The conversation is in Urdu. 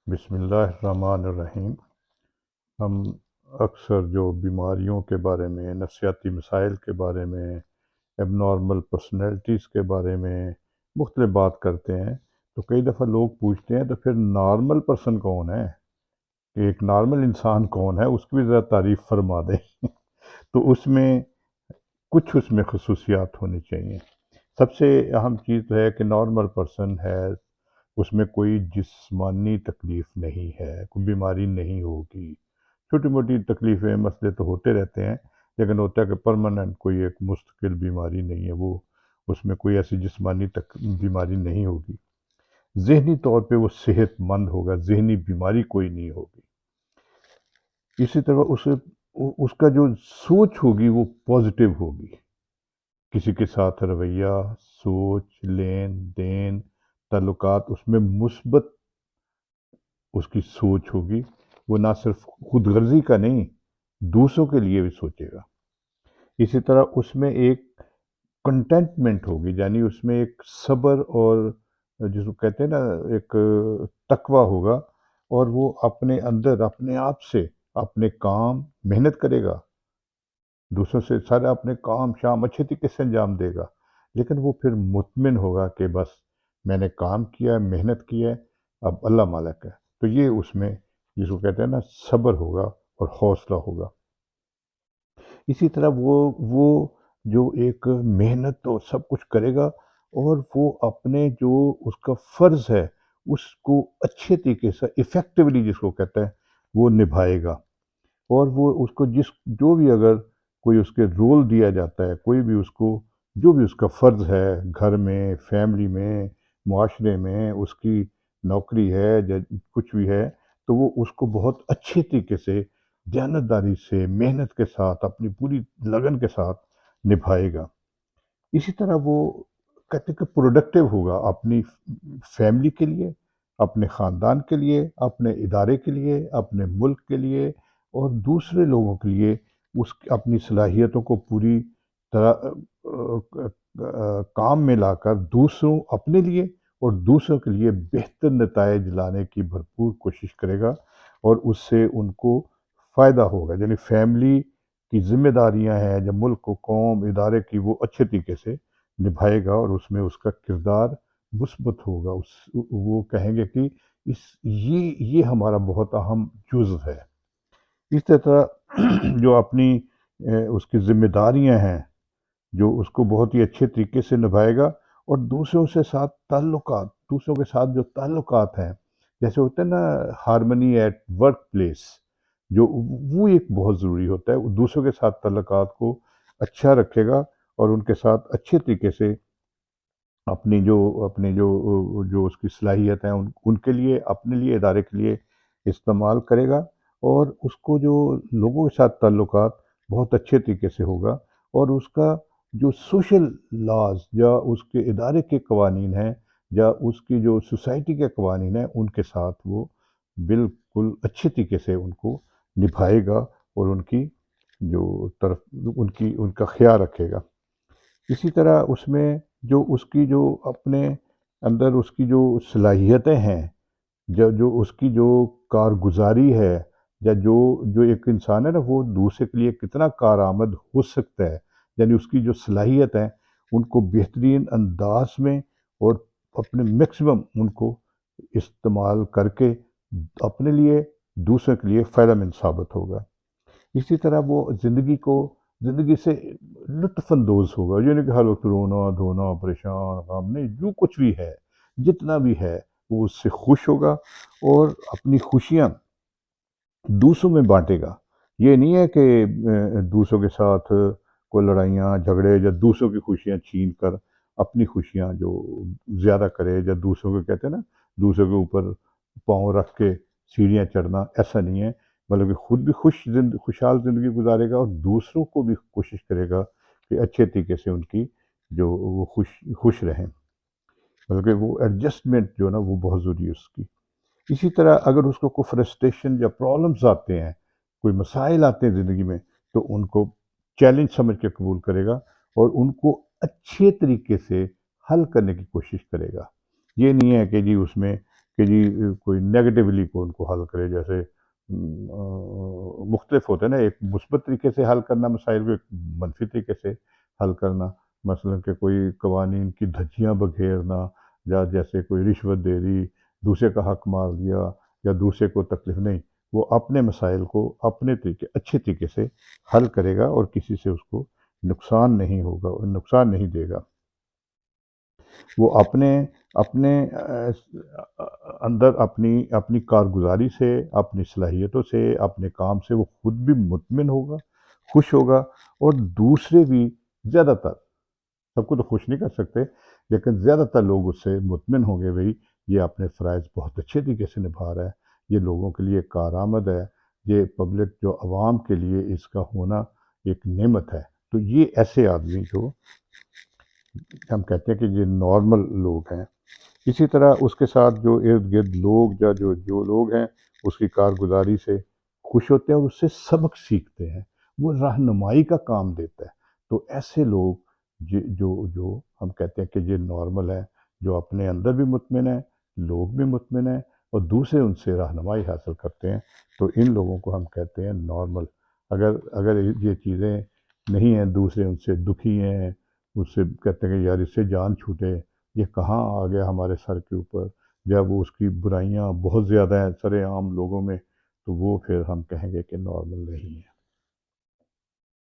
بسم اللہ الرحمن الرحیم۔ ہم اکثر جو بیماریوں کے بارے میں، نفسیاتی مسائل کے بارے میں، ایب نارمل پرسنالٹیز کے بارے میں مختلف بات کرتے ہیں، تو کئی دفعہ لوگ پوچھتے ہیں تو پھر نارمل پرسن کون ہے، کہ ایک نارمل انسان کون ہے، اس کی بھی ذرا تعریف فرما دیں۔ تو اس میں خصوصیات ہونی چاہیے۔ سب سے اہم چیز تو ہے کہ نارمل پرسن ہے، اس میں کوئی جسمانی تکلیف نہیں ہے، کوئی بیماری نہیں ہوگی۔ چھوٹی موٹی تکلیفیں، مسئلے تو ہوتے رہتے ہیں، لیکن ہوتا ہے کہ پرماننٹ کوئی ایک مستقل بیماری نہیں ہے، وہ اس میں کوئی ایسی جسمانی بیماری نہیں ہوگی۔ ذہنی طور پہ وہ صحت مند ہوگا، ذہنی بیماری کوئی نہیں ہوگی۔ اسی طرح اس کا جو سوچ ہوگی وہ پازیٹیو ہوگی، کسی کے ساتھ رویہ، سوچ، لین دین، تعلقات، اس میں مثبت اس کی سوچ ہوگی۔ وہ نہ صرف خود غرضی کا نہیں، دوسروں کے لیے بھی سوچے گا۔ اسی طرح اس میں ایک کنٹینٹمنٹ ہوگی، یعنی اس میں ایک صبر اور جس کو کہتے ہیں نا ایک تقوی ہوگا، اور وہ اپنے اندر اپنے آپ سے اپنے کام محنت کرے گا، دوسروں سے سارا اپنے کام شام اچھے طریقے سے انجام دے گا، لیکن وہ پھر مطمئن ہوگا کہ بس میں نے کام کیا ہے، محنت کی ہے، اب اللہ مالک ہے۔ تو یہ اس میں جس کو کہتے ہیں نا صبر ہوگا اور حوصلہ ہوگا۔ اسی طرح وہ جو ایک محنت اور سب کچھ کرے گا، اور وہ اپنے جو اس کا فرض ہے اس کو اچھے طریقے سے افیکٹولی جس کو کہتے ہیں وہ نبھائے گا، اور وہ اس کو جو بھی اگر کوئی اس کے رول دیا جاتا ہے، کوئی بھی اس کو جو بھی اس کا فرض ہے، گھر میں، فیملی میں، معاشرے میں، اس کی نوکری ہے یا کچھ بھی ہے، تو وہ اس کو بہت اچھے طریقے سے، دیانتداری سے، محنت کے ساتھ، اپنی پوری لگن کے ساتھ نبھائے گا۔ اسی طرح وہ کہتے کہ پروڈکٹیو ہوگا اپنی فیملی کے لیے، اپنے خاندان کے لیے، اپنے ادارے کے لیے، اپنے ملک کے لیے، اور دوسرے لوگوں کے لیے اپنی صلاحیتوں کو پوری طرح کام میں لا کر دوسروں اپنے لیے اور دوسروں کے لیے بہتر نتائج لانے کی بھرپور کوشش کرے گا، اور اس سے ان کو فائدہ ہوگا۔ یعنی فیملی کی ذمہ داریاں ہیں یا ملک کو، قوم، ادارے کی، وہ اچھے طریقے سے نبھائے گا، اور اس میں اس کا کردار مثبت ہوگا۔ وہ کہیں گے کہ یہ ہمارا بہت اہم جزو ہے۔ اس طرح جو اپنی اس کی ذمہ داریاں ہیں، جو اس کو بہت ہی اچھے طریقے سے نبھائے گا، اور دوسروں سے ساتھ تعلقات، دوسروں کے ساتھ جو تعلقات ہیں، جیسے ہوتا ہے نا ہارمنی ایٹ ورک پلیس، جو وہ ایک بہت ضروری ہوتا ہے۔ وہ دوسروں کے ساتھ تعلقات کو اچھا رکھے گا، اور ان کے ساتھ اچھے طریقے سے اپنی جو اس کی صلاحیت ہیں ان کے لیے، اپنے لیے، ادارے کے لیے استعمال کرے گا، اور اس کو جو لوگوں کے ساتھ تعلقات بہت اچھے طریقے سے ہوگا، اور اس کا جو سوشل لاز یا اس کے ادارے کے قوانین ہیں یا اس کی جو سوسائٹی کے قوانین ہیں، ان کے ساتھ وہ بالکل اچھے طریقے سے ان کو نبھائے گا، اور ان کی جو طرف ان کا خیال رکھے گا۔ اسی طرح اس میں اس کی جو اپنے اندر اس کی جو صلاحیتیں ہیں، جو اس کی جو کارگزاری ہے، یا جو ایک انسان ہے نا، وہ دوسرے کے لیے کتنا کارآمد ہو سکتا ہے، یعنی اس کی جو صلاحیت ہیں ان کو بہترین انداز میں اور اپنے میکسیمم ان کو استعمال کر کے اپنے لیے، دوسرے کے لیے فائدہ مند ثابت ہوگا۔ اسی طرح وہ زندگی سے لطف اندوز ہوگا، یعنی کہ ہر وقت رونا دھونا، پریشان، غم نہیں، جو کچھ بھی ہے، جتنا بھی ہے، وہ اس سے خوش ہوگا، اور اپنی خوشیاں دوسروں میں بانٹے گا۔ یہ نہیں ہے کہ دوسروں کے ساتھ کوئی لڑائیاں جھگڑے، یا دوسروں کی خوشیاں چھین کر اپنی خوشیاں جو زیادہ کرے، یا دوسروں کو کہتے ہیں نا دوسروں کے اوپر پاؤں رکھ کے سیڑھیاں چڑھنا، ایسا نہیں ہے، بلکہ خود بھی خوشحال زندگی گزارے گا، اور دوسروں کو بھی کوشش کرے گا کہ اچھے طریقے سے ان کی جو وہ خوش رہیں، بلکہ وہ ایڈجسٹمنٹ جو نا وہ بہت ضروری ہے اس کی۔ اسی طرح اگر اس کو کوئی فرسٹریشن یا پرابلمز آتے ہیں، کوئی مسائل آتے ہیں زندگی میں، تو ان کو چیلنج سمجھ کے قبول کرے گا، اور ان کو اچھے طریقے سے حل کرنے کی کوشش کرے گا۔ یہ نہیں ہے کہ جی اس میں کہ جی کوئی نیگیٹیولی کو ان کو حل کرے، جیسے مختلف ہوتے ہیں نا، ایک مثبت طریقے سے حل کرنا مسائل کو، ایک منفی طریقے سے حل کرنا، مثلا کہ کوئی قوانین کی دھجیاں بکھیرنا، یا جیسے کوئی رشوت دے دی، دوسرے کا حق مار دیا، یا دوسرے کو تکلیف نہیں، وہ اپنے مسائل کو اپنے طریقے اچھے طریقے سے حل کرے گا اور کسی سے اس کو نقصان نہیں ہوگا، نقصان نہیں دے گا۔ وہ اپنے اپنے اندر اپنی کارگزاری سے، اپنی صلاحیتوں سے، اپنے کام سے وہ خود بھی مطمئن ہوگا، خوش ہوگا، اور دوسرے بھی زیادہ تر، سب کو تو خوش نہیں کر سکتے، لیکن زیادہ تر لوگ اس سے مطمئن ہوں گے، بھئی یہ اپنے فرائض بہت اچھے طریقے سے نبھا رہا ہے، یہ لوگوں کے لیے کارآمد ہے، یہ پبلک جو عوام کے لیے اس کا ہونا ایک نعمت ہے۔ تو یہ ایسے آدمی جو ہم کہتے ہیں کہ یہ نارمل لوگ ہیں۔ اسی طرح اس کے ساتھ جو ارد گرد لوگ یا جو لوگ ہیں اس کی کارگزاری سے خوش ہوتے ہیں اور اس سے سبق سیکھتے ہیں، وہ رہنمائی کا کام دیتا ہے۔ تو ایسے لوگ جو ہم کہتے ہیں کہ یہ نارمل ہے، جو اپنے اندر بھی مطمئن ہیں، لوگ بھی مطمئن ہیں، اور دوسرے ان سے رہنمائی حاصل کرتے ہیں، تو ان لوگوں کو ہم کہتے ہیں نارمل۔ اگر یہ چیزیں نہیں ہیں، دوسرے ان سے دکھی ہیں، اس سے کہتے ہیں کہ یار اس سے جان چھوٹے، یہ کہاں آ گیا ہمارے سر کے اوپر، جب اس کی برائیاں بہت زیادہ ہیں سر عام لوگوں میں، تو وہ پھر ہم کہیں گے کہ نارمل نہیں ہے۔